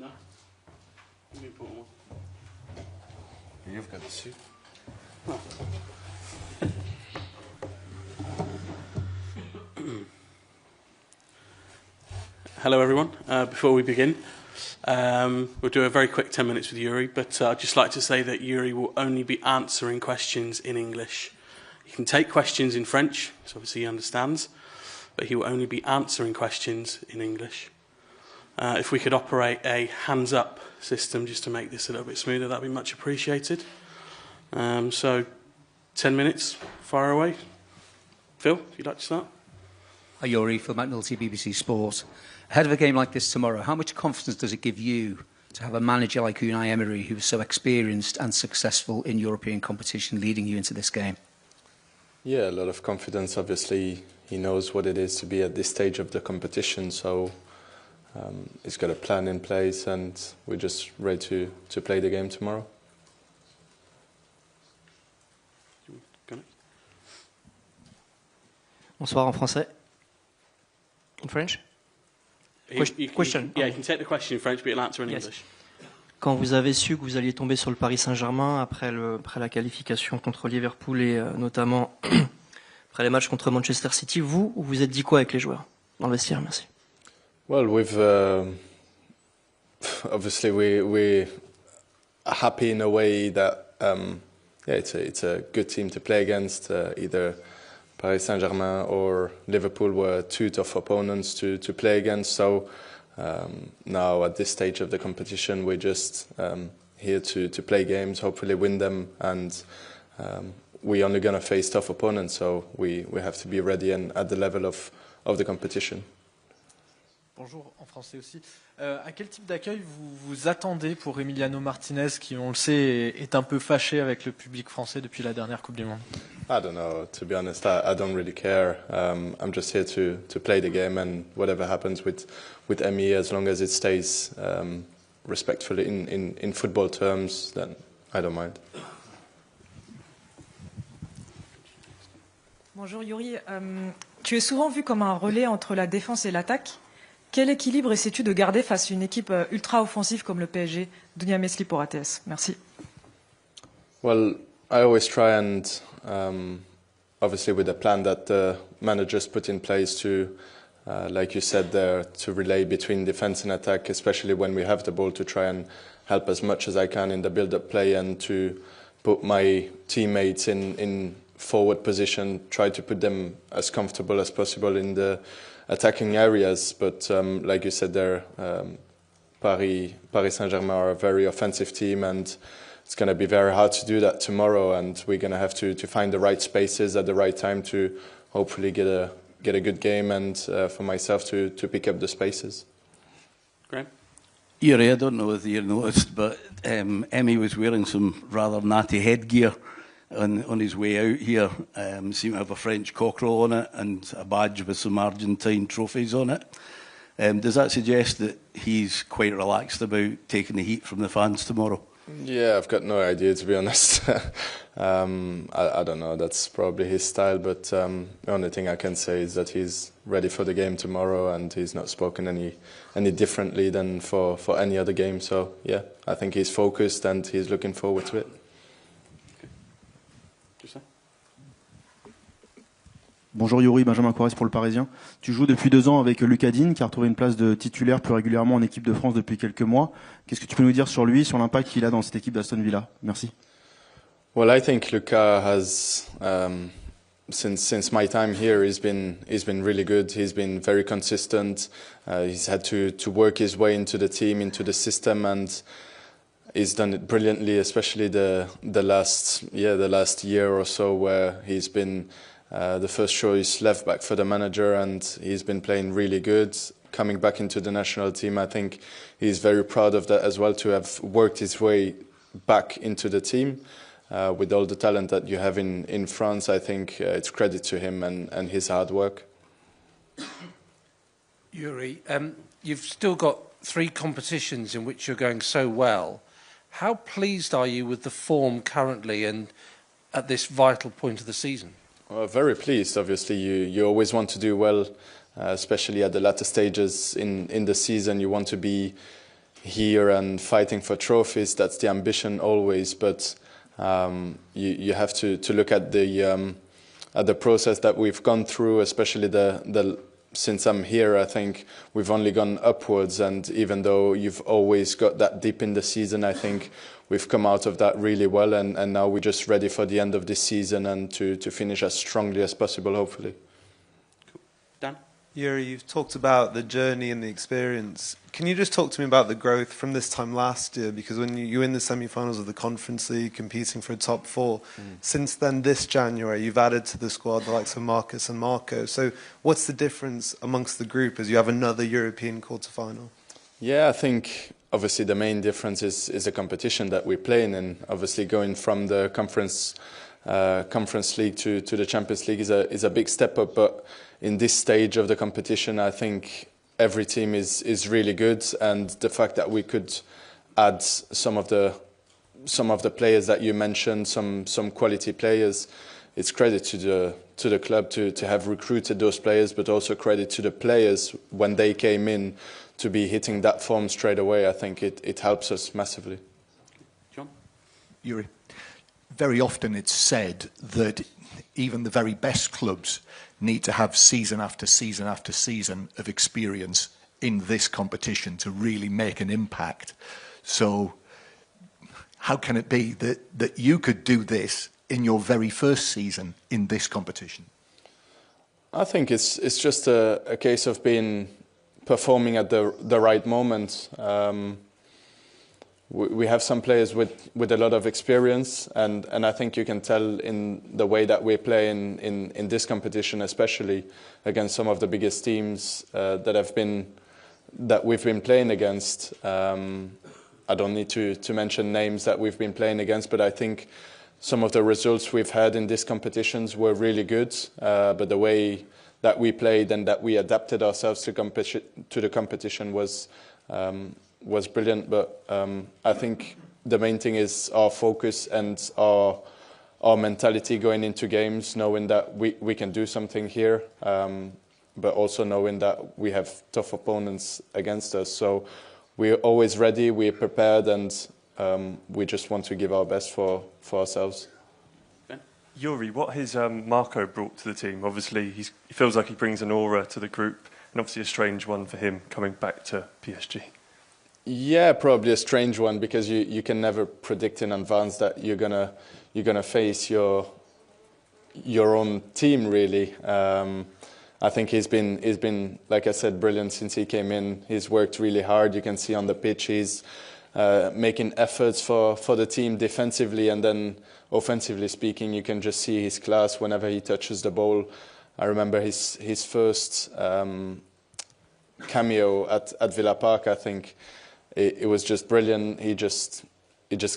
No? Give me important one. You've got the suit. Oh. Hello everyone. Before we begin, we'll do a very quick 10 minutes with Yuri, but I'd just like to say that Yuri will only be answering questions in English. He can take questions in French, so obviously he understands, but he will only be answering questions in English. If we could operate a hands-up system just to make this a little bit smoother, that would be much appreciated. So, 10 minutes, fire away. Phil, if you'd like to start. Hi Yuri, Phil McNulty, BBC Sport. Ahead of a game like this tomorrow, how much confidence does it give you to have a manager like Unai Emery, who was so experienced and successful in European competition, leading you into this game? Yeah, a lot of confidence. Obviously, he knows what it is to be at this stage of the competition, so he's got a plan in place, and we're just ready to play the game tomorrow. Bonsoir en français. In French? Question. Yeah, you can take the question in French, but you'll answer in English. Quand vous avez su que vous alliez tomber sur le Paris Saint Germain après la qualification contre Liverpool et notamment après les matchs contre Manchester City, vous êtes dit quoi avec les joueurs dans le vestiaire? Merci. Well, obviously we're happy in a way that it's a good team to play against. Either Paris St Germain or Liverpool were two tough opponents to play against. So now at this stage of the competition, we're just here to play games, hopefully win them, and we're only going to face tough opponents. So we have to be ready and at the level of the competition. Bonjour, en français aussi. À quel type d'accueil vous attendez pour Emiliano Martinez, qui, on le sait, est un peu fâché avec le public français depuis la dernière Coupe du Monde? I don't know, to be honest, I don't really care. I'm just here to play the game, and whatever happens with Emi, as long as it stays respectfully in football terms, then I don't mind. Bonjour Yuri, tu es souvent vu comme un relais entre la défense et l'attaque. Quel équilibre essaies-tu de garder face à une équipe ultra-offensive comme le PSG? Dunia Mesli pour ATS. Merci. Well, I always try and, obviously with the plan that the managers put in place to, like you said there, to relay between defense and attack, especially when we have the ball, to try and help as much as I can in the build-up play and to put my teammates in forward position, try to put them as comfortable as possible in the attacking areas. But like you said there, Paris St Germain are a very offensive team, and it's going to be very hard to do that tomorrow, and we're going to have to find the right spaces at the right time to hopefully get a good game, and for myself to pick up the spaces. Graham? Yuri, I don't know whether you noticed, but Emmy was wearing some rather natty headgear on his way out here. Seemed to have a French cockerel on it and a badge with some Argentine trophies on it. Does that suggest that he's quite relaxed about taking the heat from the fans tomorrow? Yeah, I've got no idea, to be honest. I don't know, that's probably his style, but the only thing I can say is that he's ready for the game tomorrow, and he's not spoken any differently than for any other game. So yeah, I think he's focused and he's looking forward to it. Bonjour Yuri, Benjamin Corrèze pour le Parisien. Tu joues depuis 2 ans avec Lucas Digne, qui a retrouvé une place de titulaire plus régulièrement en équipe de France depuis quelques mois. Qu'est-ce que tu peux nous dire sur lui, sur l'impact qu'il a dans cette équipe d'Aston Villa? Merci. Well, I think Luca has, since my time here, he's been really good. He's been very consistent. He's had to work his way into the team, into the system, and he's done it brilliantly, especially the last year or so, where he's been the first choice left back for the manager, and he's been playing really good. Coming back into the national team, I think he's very proud of that as well, to have worked his way back into the team. With all the talent that you have in France, I think it's credit to him and his hard work. Yuri, you've still got 3 competitions in which you're going so well. How pleased are you with the form currently and at this vital point of the season? Well, very pleased. Obviously, you always want to do well, especially at the latter stages in the season. You want to be here and fighting for trophies. That's the ambition always. But you have to look at the process that we've gone through, especially since I'm here. I think we've only gone upwards, and even though you've always got that dip in the season, I think we've come out of that really well, and now we're just ready for the end of this season and to finish as strongly as possible, hopefully. Cool. Dan? Yuri, you've talked about the journey and the experience. Can you just talk to me about the growth from this time last year? Because when you were in the semi-finals of the Conference League, competing for a top 4, since then, this January, you've added to the squad the likes of Marcus and Marco. So what's the difference amongst the group as you have another European quarter-final? Yeah, I think obviously the main difference is the competition that we're playing in. Obviously going from the conference league to the Champions League is a big step up, but in this stage of the competition I think every team is really good, and the fact that we could add some of the players that you mentioned, some quality players, it's credit to the club to have recruited those players, but also credit to the players when they came in to be hitting that form straight away. I think it helps us massively. John? Yuri, very often it's said that even the very best clubs need to have season after season after season of experience in this competition to really make an impact. So how can it be that you could do this in your very first season in this competition? I think it's just a case of performing at the right moment. We have some players with a lot of experience, and I think you can tell in the way that we play in this competition, especially against some of the biggest teams that we've been playing against. I don't need to mention names that we've been playing against, but I think some of the results we've had in these competitions were really good. But the way that we played and that we adapted ourselves to the competition was brilliant. But I think the main thing is our focus and our mentality going into games, knowing that we can do something here, but also knowing that we have tough opponents against us. So we're always ready, we're prepared, and we just want to give our best for ourselves. Ben? Yuri, what has Marco brought to the team? Obviously, he feels like he brings an aura to the group, and obviously a strange one for him coming back to PSG. Yeah, probably a strange one, because you can never predict in advance that you're gonna face your own team, really. I think he's been, like I said, brilliant since he came in. He's worked really hard. You can see on the pitch he's making efforts for the team defensively, and then offensively speaking, you can just see his class whenever he touches the ball. I remember his first cameo at Villa Park. I think it was just brilliant. He just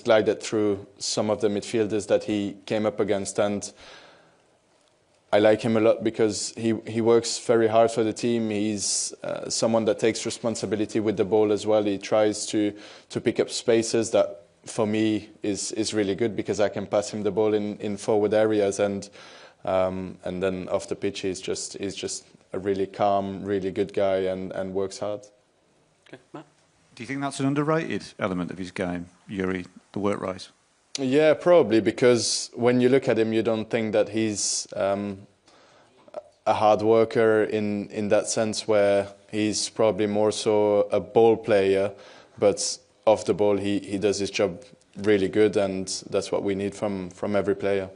glided through some of the midfielders that he came up against, and I like him a lot because he works very hard for the team. He's someone that takes responsibility with the ball as well. He tries to pick up spaces that, for me, is really good, because I can pass him the ball in forward areas, and then off the pitch he's just a really calm, really good guy, and works hard. Okay, Matt? Do you think that's an underrated element of his game, Yuri, the work rate? Yeah, probably, because when you look at him, you don't think that he's a hard worker in that sense, where he's probably more so a ball player, but off the ball he does his job really good, and that's what we need from every player.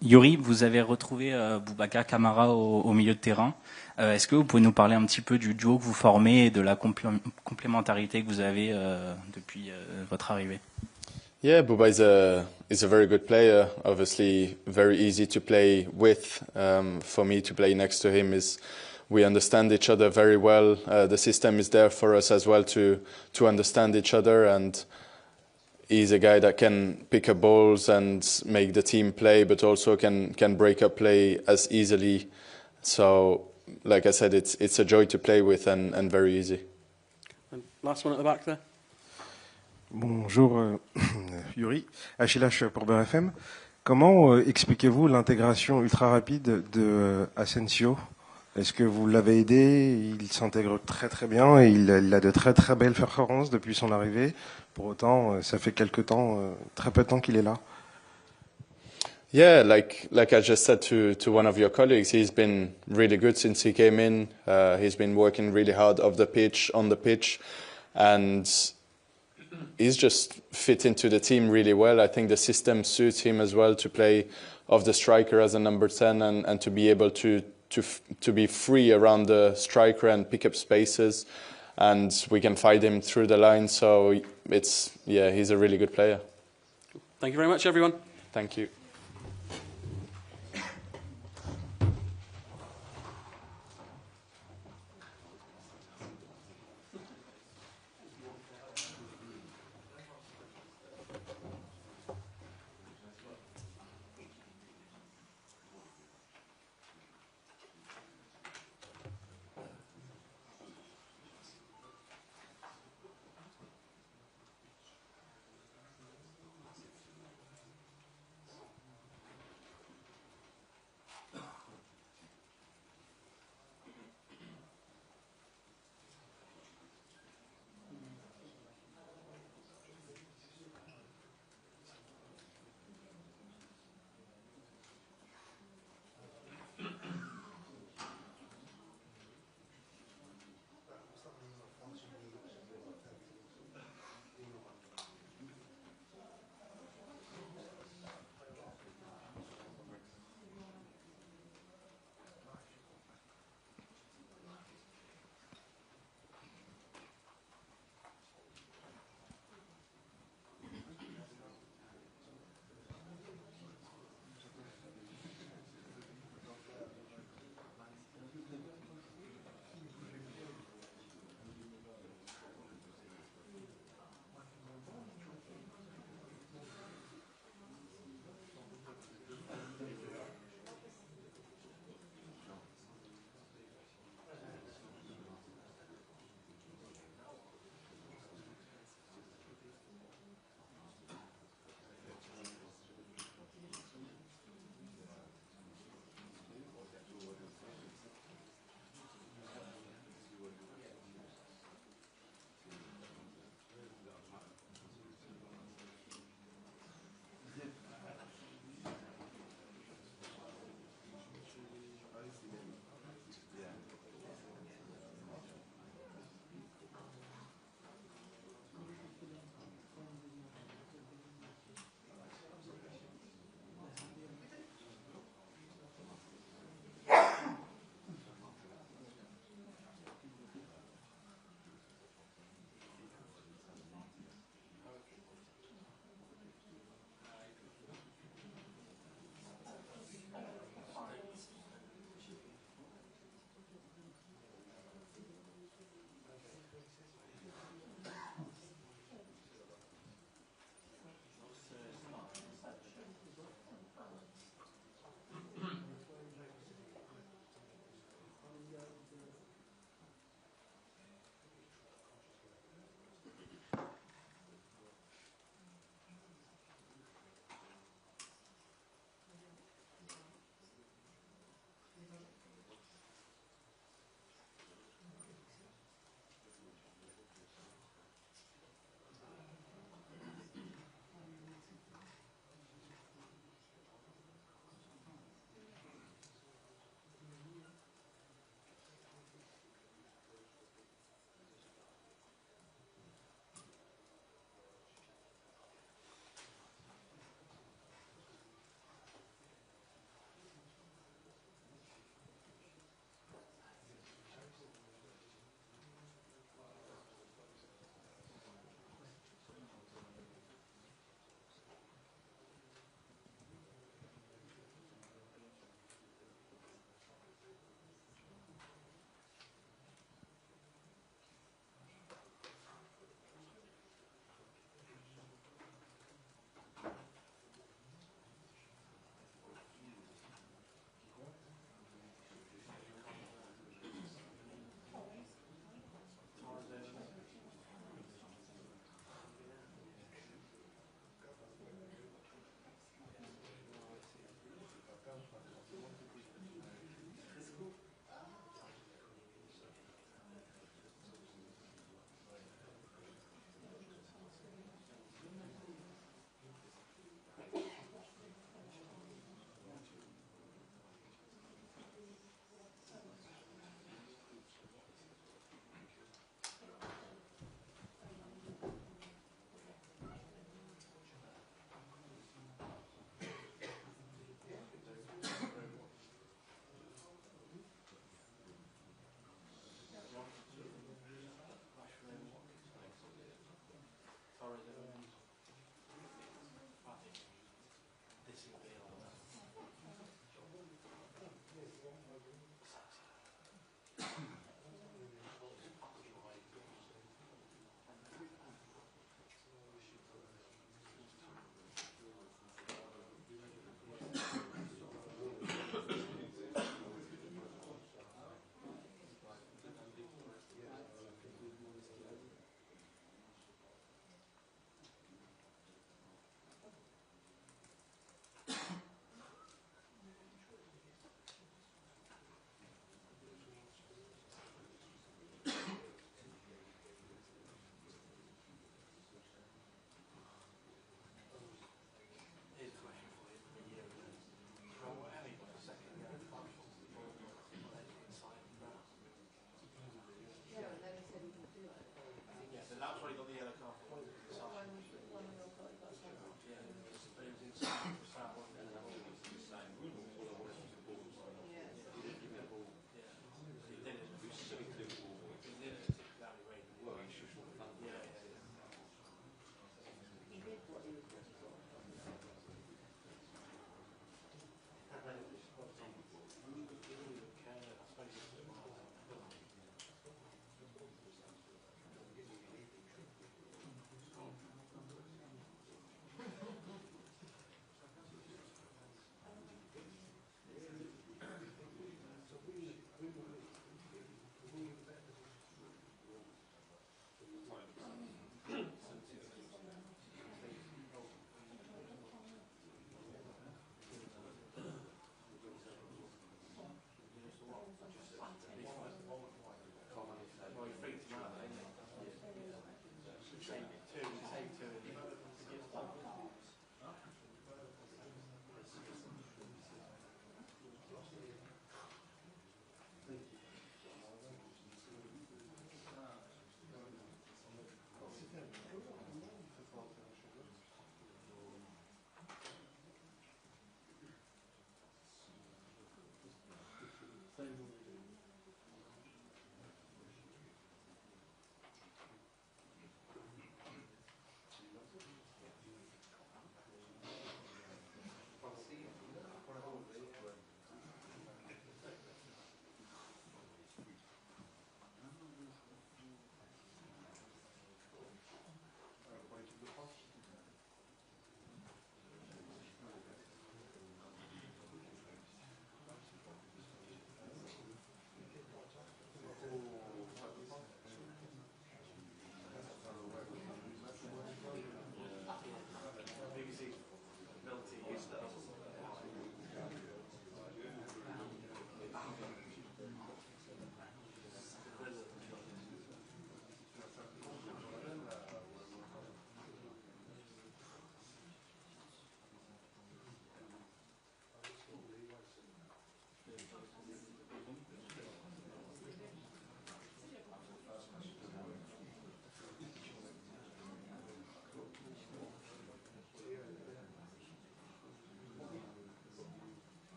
Yuri, vous avez retrouvé Boubacar Kamara au milieu de terrain. Est-ce que vous pouvez nous parler un petit peu du duo que vous formez et de la complémentarité que vous avez depuis votre arrivée? Yeah, Bouba is a very good player. Obviously, very easy to play with. For me to play next to him we understand each other very well. The system is there for us as well to understand each other, and he's a guy that can pick up balls and make the team play, but also can break up play as easily. So, like I said, it's a joy to play with and very easy. And last one at the back there. Bonjour Yuri, Achille pour BFM. Comment expliquez-vous l'intégration ultra rapide de Asensio? Est-ce que vous l'avez aidé? Il s'intègre très très bien et il a de très très belles performances depuis son arrivée. Pour autant, ça fait quelque temps, très peu de temps qu'il est là. Yeah, like I just said to one of your colleagues, he's been really good since he came in. He's been working really hard on the pitch, and he's just fit into the team really well. I think the system suits him as well, to play off the striker as a number 10 and to be able to be free around the striker and pick up spaces, and we can fight him through the line. So he's a really good player. Thank you very much, everyone. Thank you.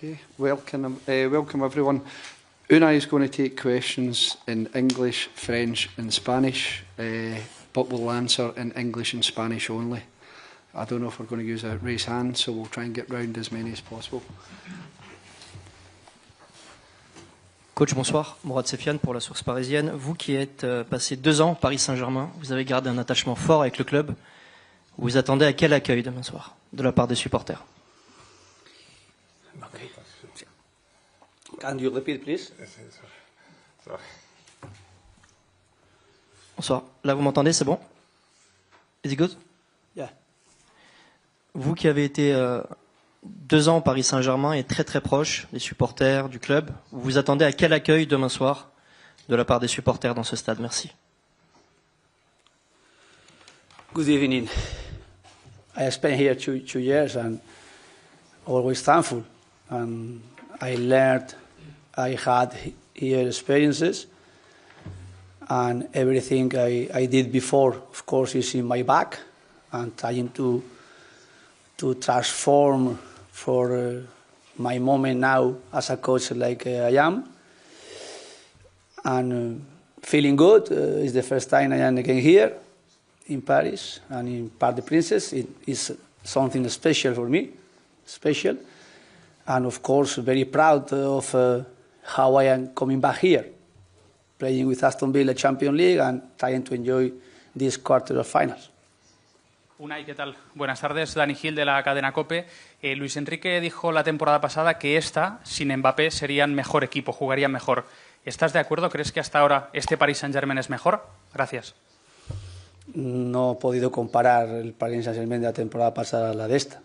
Okay, welcome everyone. Unai is going to take questions in English, French and Spanish, but we'll answer in English and Spanish only. I don't know if we're going to use a raise hand, so we'll try and get round as many as possible. Coach, bonsoir. Mourad Sefiane pour la source parisienne. Vous qui êtes passé 2 ans au Paris St Germain, vous avez gardé un attachement fort avec le club. Vous vous attendez à quel accueil demain soir de la part des supporters? Okay. Can you repeat, please? Bonsoir. Là, vous m'entendez, c'est bon? Is it good? Yeah. Vous qui avez été 2 ans au Paris St Germain et très très proche des supporters, du club, vous vous attendez à quel accueil demain soir de la part des supporters dans ce stade? Merci. Good evening. I spent here two years and always thankful. And I learned, I had here experiences, and everything I did before, of course, is in my back, and trying to transform for my moment now as a coach like I am. And feeling good. It's the first time I am again here in Paris and in Parc des Princes. It is something special for me, special. And of course, very proud of how I am coming back here, playing with Aston Villa Champions League and trying to enjoy this quarter of finals. Unai, ¿qué tal? Buenas tardes, Dani Gil de la cadena COPE. Luis Enrique dijo la temporada pasada que esta, sin Mbappé, serían mejor equipo, jugarían mejor. ¿Estás de acuerdo? ¿Crees que hasta ahora este Paris St Germain es mejor? Gracias. No he podido comparar el Paris St Germain de la temporada pasada a la de esta.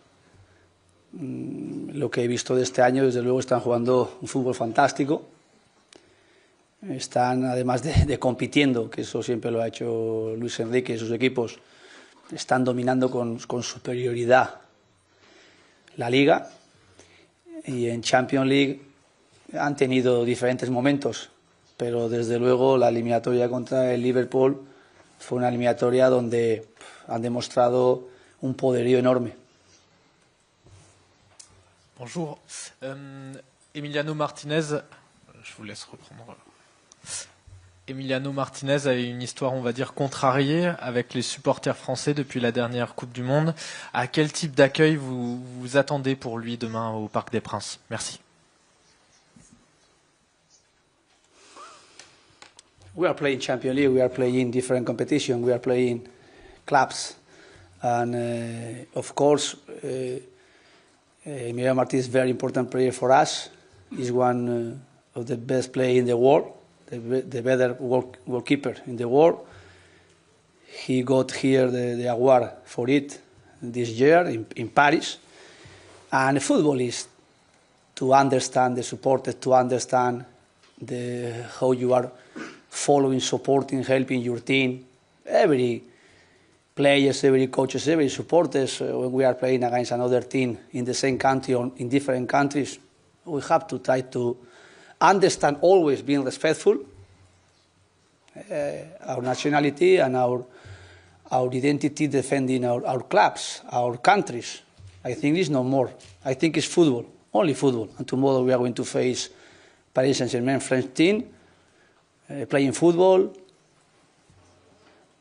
Lo que he visto de este año, desde luego, están jugando un fútbol fantástico. Están, además de compitiendo, que eso siempre lo ha hecho Luis Enrique y sus equipos, están dominando con superioridad la Liga. Y en Champions League han tenido diferentes momentos, pero desde luego la eliminatoria contra el Liverpool fue una eliminatoria donde han demostrado un poderío enorme. Bonjour. Emiliano Martinez, je vous laisse reprendre. Emiliano Martinez a eu une histoire, on va dire, contrariée avec les supporters français depuis la dernière Coupe du Monde. À quel type d'accueil vous attendez pour lui demain au Parc des Princes? Merci. We are playing Champions League, we are playing different competition, we are playing clubs. And of course, Emiliano Martinez is a very important player for us. He's one of the best players in the world, the better goalkeeper in the world. He got here the award for it this year in Paris. And football is to understand the supporters, to understand how you are following, supporting, helping your team. Every players, every coaches, every supporters, when we are playing against another team in the same country or in different countries, we have to try to understand, always being respectful, our nationality and our identity, defending our clubs, our countries. I think it's no more. I think it's football, only football. And tomorrow we are going to face Paris St Germain French team, playing football.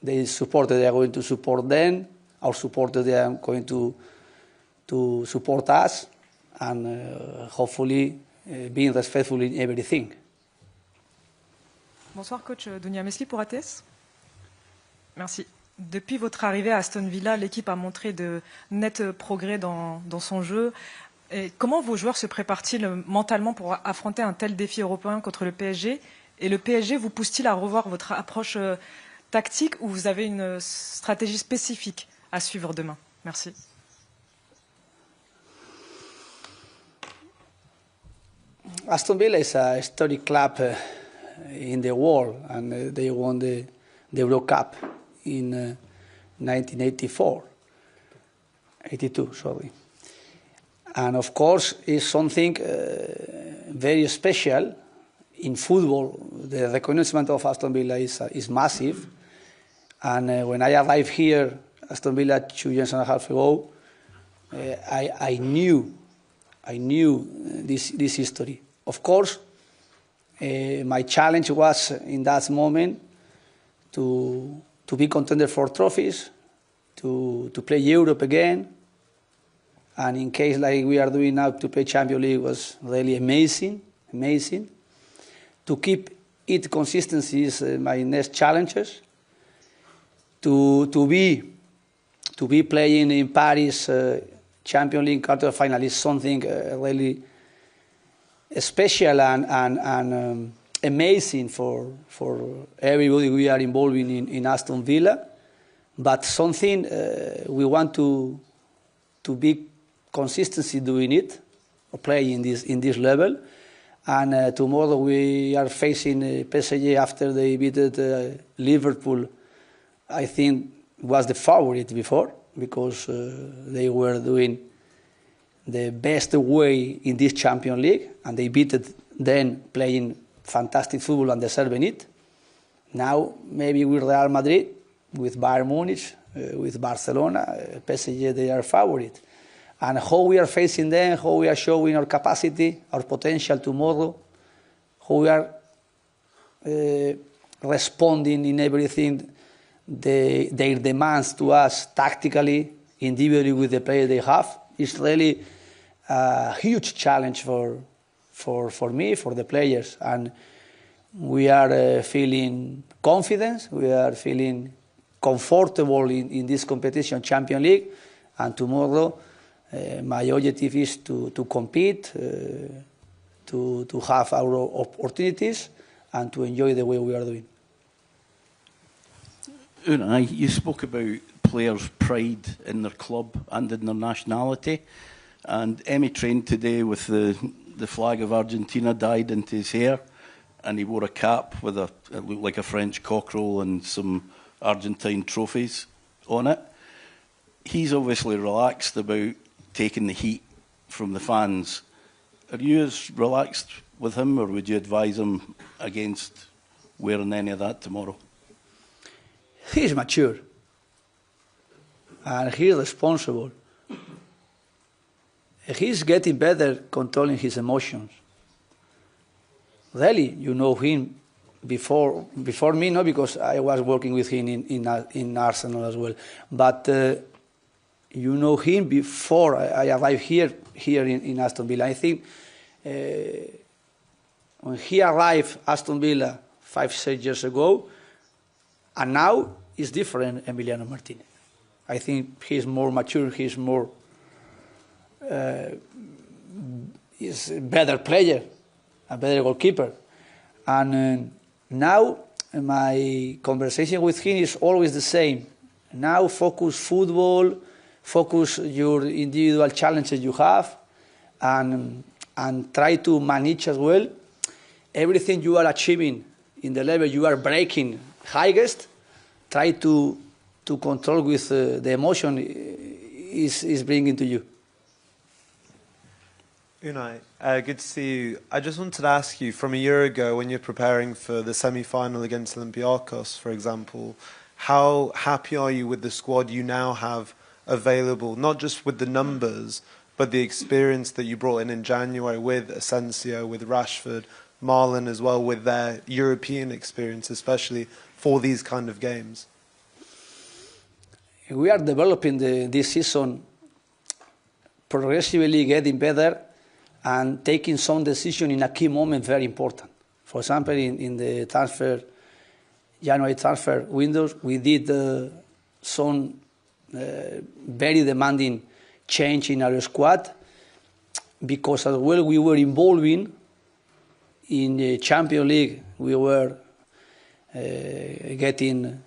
They are going to support them. Our supporters, they are going to support us, and hopefully being respectful in everything. Bonsoir, coach Dunia Mesli pour ATS. Merci. Depuis votre arrivée à Aston Villa, l'équipe a montré de nets progrès dans son jeu. Et comment vos joueurs se préparent-ils mentalement pour affronter un tel défi européen contre le PSG? Et le PSG vous pousse-t-il à revoir votre approche tactique, ou vous avez une stratégie spécifique à suivre demain? Merci. Aston Villa is a historic club in the world, and they won the Euro Cup in 1982, sorry. And of course, it's something very special in football. The recognition of Aston Villa is massive. And when I arrived here, Aston Villa 2.5 years ago, I knew I knew this history. Of course, my challenge was in that moment to be contender for trophies, to play Europe again, and in case like we are doing now to play Champions League was really amazing. To keep it consistency is my next challenges. To be playing in Paris Champions League quarter final is something really special and amazing for everybody we are involved in Aston Villa, but something we want to be consistency doing it or playing in this level. And tomorrow we are facing PSG after they beat Liverpool. I think was the favorite before because they were doing the best way in this Champions League, and they beat it then playing fantastic football and deserving it. Now maybe with Real Madrid, with Bayern Munich, with Barcelona, PSG, they are favorite. And how we are facing them, how we are showing our capacity, our potential tomorrow, how we are responding in everything, their demands to us tactically, individually with the players they have, is really a huge challenge for me, for the players. And we are feeling confidence, we are feeling comfortable in this competition, Champions League, and tomorrow my objective is to compete, to have our opportunities, and to enjoy the way we are doing. Unai, you spoke about players' pride in their club and in their nationality, and Emery trained today with the flag of Argentina dyed into his hair, and he wore a cap with it looked like a French cockerel and some Argentine trophies on it. He's obviously relaxed about taking the heat from the fans. Are you as relaxed with him, or would you advise him against wearing any of that tomorrow? He's mature and he's responsible. He's getting better controlling his emotions. Really, you know him before me, not because I was working with him in Arsenal as well, but you know him before I arrived here in Aston Villa. I think when he arrived Aston Villa 5-6 years ago, and now it's different, Emiliano Martinez. I think he's more mature, he's more he's a better player, a better goalkeeper. And now my conversation with him is always the same. Now focus football, focus your individual challenges you have, and try to manage as well everything you are achieving in the level you are breaking highest. Try to control with the emotion is bringing to you. Unai, good to see you. I just wanted to ask you, from a year ago when you're preparing for the semi-final against Olympiacos, for example, how happy are you with the squad you now have available, not just with the numbers, but the experience that you brought in January with Asensio, with Rashford, Marlon as well, with their European experience, especially for these kind of games? We are developing this season, progressively getting better and taking some decision in a key moment very important. For example, in the January transfer windows, we did some very demanding change in our squad because as well we were involving in the Champions League. We were getting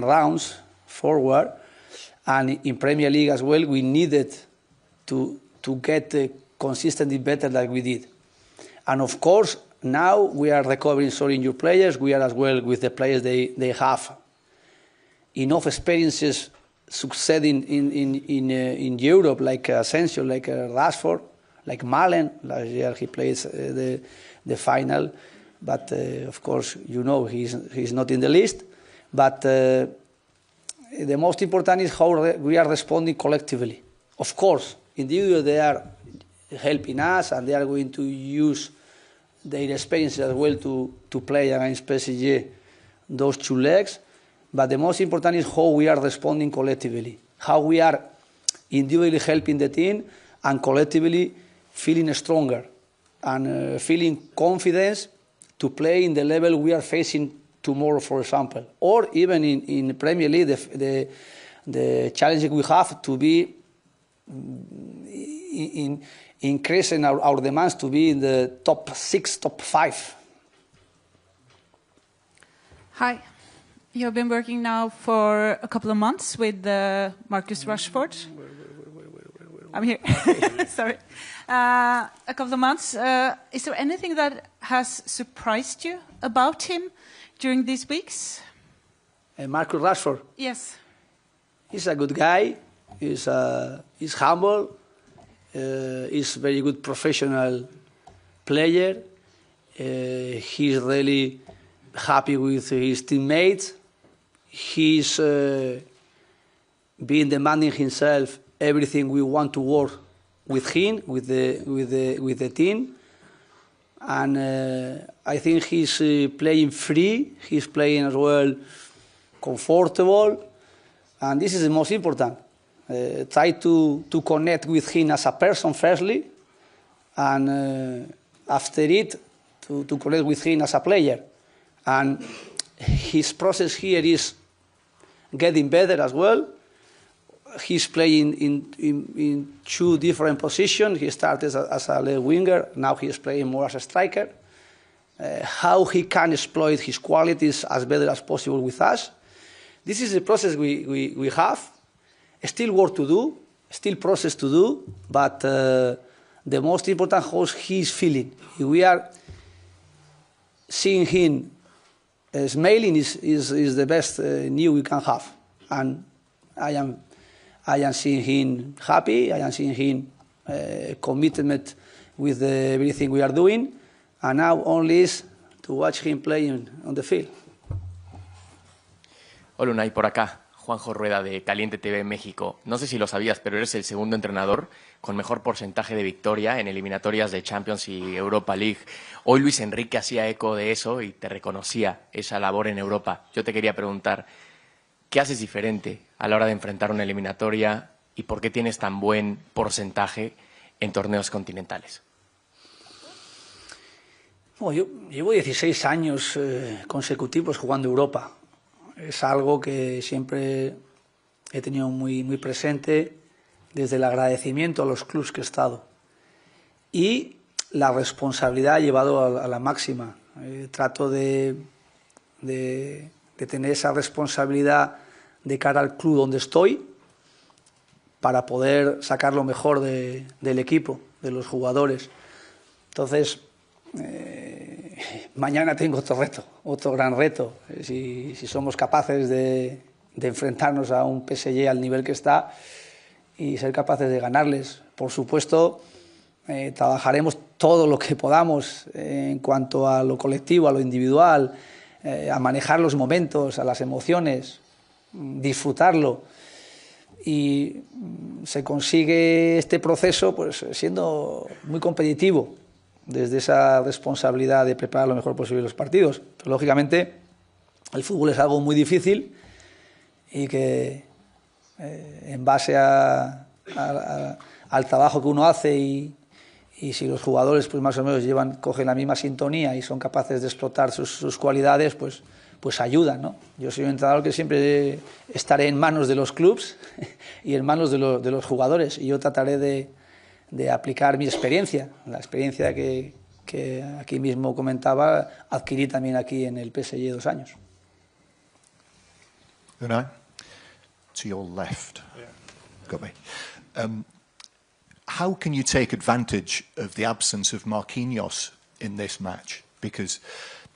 rounds forward, and in Premier League as well we needed to get consistently better like we did. And of course now we are recovering new players. We are as well with the players they have enough experiences succeeding in Europe, like Asensio, like Rashford, like Marlon. Last year he plays the final, but of course you know he's not in the list. But the most important is how we are responding collectively. Of course, individually they are helping us, and they are going to use their experience as well to play against PSG those 2 legs. But the most important is how we are responding collectively, how we are individually helping the team and collectively feeling stronger and feeling confidence to play in the level we are facing tomorrow, for example, or even in Premier League, the challenge we have to be increasing our demands to be in the top 6, top 5. Hi. You have been working now for a couple of months with Marcus Rashford. I'm here. Sorry. A couple of months. Is there anything that has surprised you about him during these weeks? Marcus Rashford? Yes. He's a good guy. He's humble. He's a very good professional player. He's really happy with his teammates. He's being demanding himself everything we want to work with him, with the team, and I think he's playing free. He's playing as well comfortable, and this is the most important. Try to connect with him as a person firstly, and after it to connect with him as a player. And his process here is getting better as well. He's playing in 2 different positions. He started as a left winger. Now he's playing more as a striker. How he can exploit his qualities as better as possible with us. This is a process we have. Still work to do, still process to do, but the most important how he's feeling. We are seeing him smiling is the best news we can have, and I am seeing him happy. I am seeing him commitment with everything we are doing, and now only is to watch him playing on the field. Hola Unai, por acá. Juanjo Rueda de Caliente TV México. No sé si lo sabías, pero eres el segundo entrenador con mejor porcentaje de victoria en eliminatorias de Champions y Europa League. Hoy Luis Enrique hacía eco de eso y te reconocía esa labor en Europa. Yo te quería preguntar, ¿qué haces diferente a la hora de enfrentar una eliminatoria y por qué tienes tan buen porcentaje en torneos continentales? Bueno, yo llevo 16 años consecutivos jugando Europa. Es algo que siempre he tenido muy presente desde el agradecimiento a los clubes que he estado y la responsabilidad llevado a la máxima. Trato de tener esa responsabilidad de cara al club donde estoy para poder sacar lo mejor del equipo, de los jugadores. Entonces, mañana tengo otro reto, otro gran reto. Si somos capaces de enfrentarnos a un PSG al nivel que está y ser capaces de ganarles. Por supuesto, trabajaremos todo lo que podamos en cuanto a lo colectivo, a lo individual, a manejar los momentos, a las emociones, disfrutarlo. Y se consigue este proceso pues siendo muy competitivo, desde esa responsabilidad de preparar lo mejor posible los partidos. Pero, lógicamente, el fútbol es algo muy difícil y que en base al trabajo que uno hace y si los jugadores pues más o menos cogen la misma sintonía y son capaces de explotar sus cualidades, pues ayudan, ¿no? Yo soy un entrenador que siempre estaré en manos de los clubes y en manos de los jugadores, y yo trataré de aplicar mi experiencia, la experiencia que aquí mismo comentaba, adquirí también aquí en el PSG 2 años. Unai, to your left. Yeah. Got me. How can you take advantage of the absence of Marquinhos in this match? Because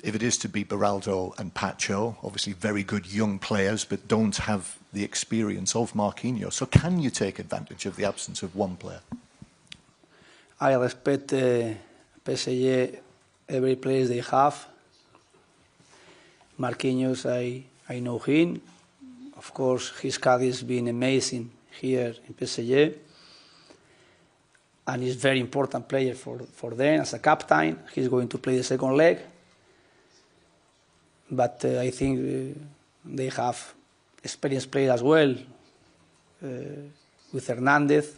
if it is to be Beraldo and Pacho, obviously very good young players, but don't have the experience of Marquinhos. So can you take advantage of the absence of one player? I respect PSG, every place they have. Marquinhos, I know him. Of course, his career has been amazing here in PSG. and he's a very important player for them as a captain. He's going to play the second leg. But I think they have experienced players as well, with Hernandez.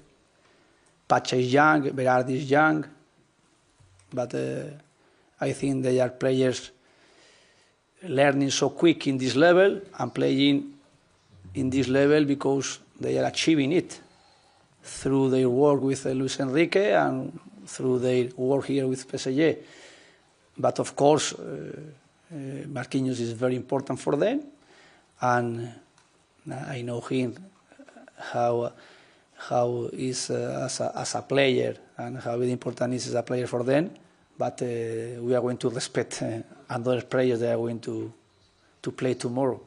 Pacha is young, Berardi is young, but I think they are players learning so quick in this level and playing in this level because they are achieving it through their work with Luis Enrique and through their work here with PSG. But of course, Marquinhos is very important for them, and I know him how is as a player and how very important is as a player for them. But we are going to respect other players that are going to play tomorrow.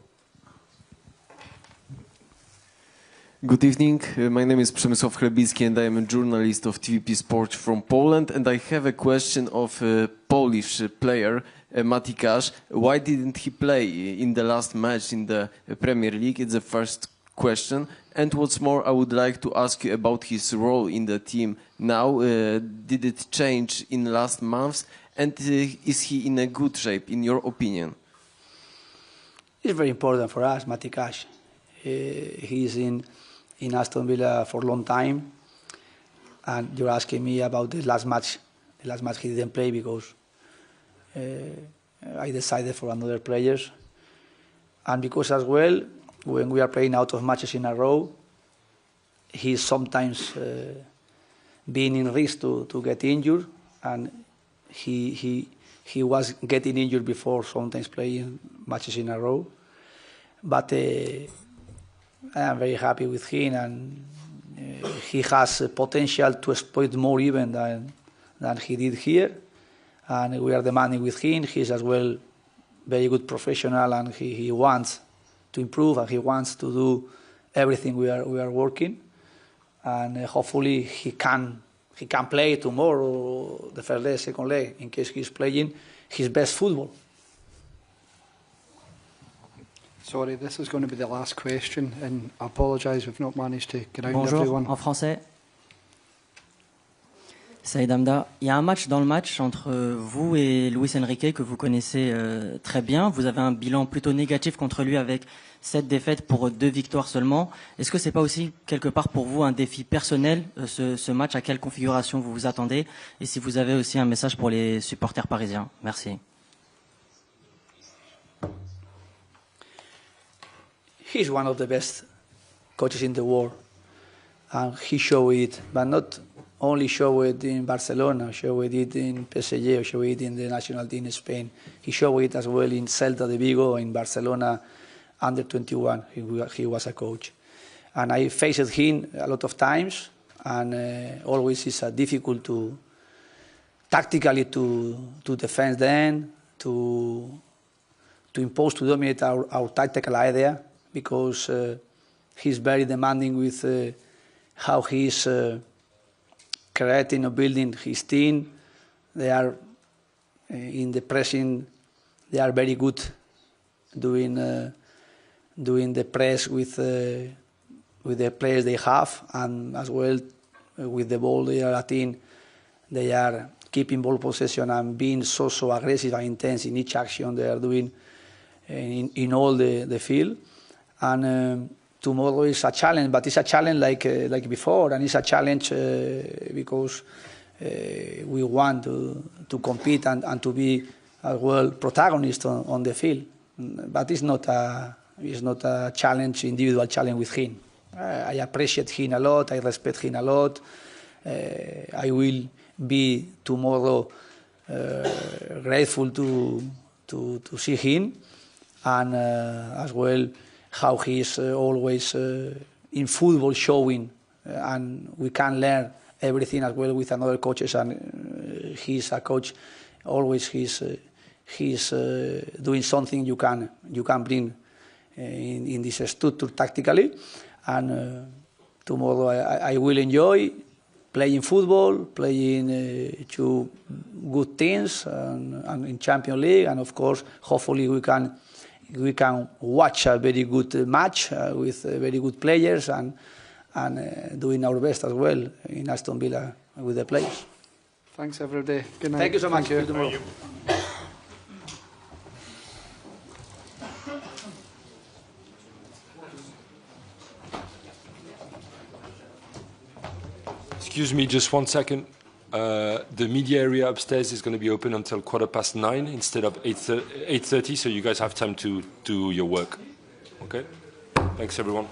Good evening. My name is Przemysław Chlebicki and I am a journalist of TVP Sport from Poland. And I have a question of a Polish player, Matikasz. Why didn't he play in the last match in the Premier League? It's the first question. And what's more, I would like to ask you about his role in the team now. Did it change in the last months? And is he in a good shape, in your opinion? It's very important for us, Matikasz. He's in Aston Villa for a long time, and you're asking me about the last match. The last match he didn't play because I decided for another players, and because as well, when we are playing out of matches in a row, he's sometimes being in risk to get injured, and he was getting injured before, sometimes playing matches in a row, but. I am very happy with him, and he has potential to exploit more even than he did here. And we are demanding with him. He's as well very good professional, and he wants to improve, and he wants to do everything we are working. And hopefully he can play tomorrow, the first leg, second leg, in case he's playing his best football. Sorry, this is going to be the last question, and I apologise we've not managed to get out Bonjour, everyone. en français. Saïd Hamda, il y a un match dans le match entre vous et Luis Enrique que vous connaissez très bien. Vous avez un bilan plutôt négatif contre lui avec 7 défaites pour 2 victoires seulement. Est-ce que c'est pas aussi quelque part pour vous un défi personnel, ce match? À quelle configuration vous vous attendez? Et si vous avez aussi un message pour les supporters parisiens? Merci. He's one of the best coaches in the world, and he showed it, but not only showed it in Barcelona, showed it in PSG, or showed it in the national team in Spain. He showed it as well in Celta de Vigo, in Barcelona, under 21. He was a coach. And I faced him a lot of times, and always it's difficult to tactically to defend them, to impose, to dominate our tactical idea, because he's very demanding with how he's creating or building his team. They are in the pressing. They are very good doing the press with the players they have, and as well with the ball they are attain. They are keeping ball possession and being so aggressive and intense in each action they are doing in all the field. And tomorrow is a challenge, but it's a challenge like before, and it's a challenge because we want to compete and to be as well protagonist on the field. But it's not a challenge, individual challenge with him. I appreciate him a lot. I respect him a lot. I will be tomorrow grateful to see him, and as well how he is always in football showing, and we can learn everything as well with another coaches, and he's a coach. Always he's doing something you can bring in this structure tactically, and tomorrow I will enjoy playing football, playing two good teams, and in Champions League, and of course hopefully we can watch a very good match with very good players, and doing our best as well in Aston Villa with the players. Thanks, everybody. Good night. Thank you so much. Thank you. See you tomorrow. Excuse me, just 1 second. The media area upstairs is going to be open until 9:15 instead of 8:30, so you guys have time to do your work. Okay? Thanks, everyone.